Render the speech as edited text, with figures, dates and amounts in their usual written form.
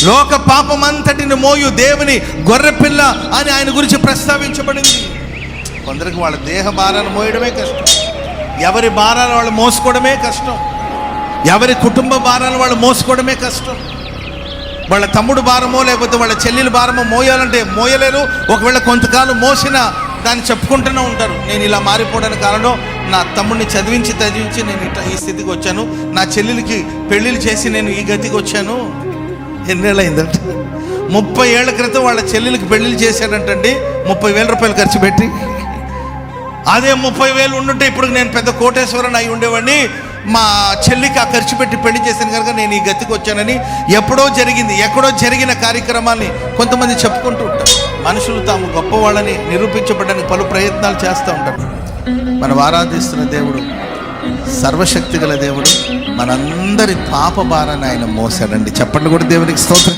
లోక పాపమంతటిని మోయు దేవుని గొర్రెపిల్ల అని ఆయన గురించి ప్రస్తావించబడింది. కొందరికి వాళ్ళ దేహ భారాలు మోయడమే కష్టం, ఎవరి భారాలు వాళ్ళు మోసుకోవడమే కష్టం, ఎవరి కుటుంబ భారాలు వాళ్ళు మోసుకోవడమే కష్టం. వాళ్ళ తమ్ముడు భారమో లేకపోతే వాళ్ళ చెల్లెల భారమో మోయాలంటే మోయలేరు. ఒకవేళ కొంతకాలం మోసినా దాన్ని చెప్పుకుంటూనే ఉంటారు. నేను ఇలా మారిపోవడానికి కారణం నా తమ్ముడిని చదివించి నేను ఈ స్థితికి వచ్చాను, నా చెల్లెలకి పెళ్ళిళ్ళు చేసి నేను ఈ గతికి వచ్చాను. ఎన్నేళ్ళయిందంట? 30 ఏళ్ల క్రితం వాళ్ళ చెల్లెలకి పెళ్ళిళ్ళు చేశాడంటండి, 30,000 రూపాయలు ఖర్చు పెట్టి. అదే 30,000 ఉండుంటే ఇప్పుడు నేను పెద్ద కోటేశ్వరని అయి ఉండేవాడిని. మా చెల్లికి ఆ ఖర్చు పెట్టి పెళ్లి చేశాను కనుక నేను ఈ గతికి వచ్చానని ఎక్కడో జరిగిన కార్యక్రమాన్ని కొంతమంది చెప్పుకుంటూ ఉంటారు. మనుషులు తాము గొప్పవాళ్ళని నిరూపించబడడానికి పలు ప్రయత్నాలు చేస్తూ ఉంటారు. మనం ఆరాధిస్తున్న దేవుడు సర్వశక్తి గల దేవుడు. మనందరి పాప భారాన్ని ఆయన మోసాడండి. చెప్పండి కూడా దేవునికి స్తోత్రం.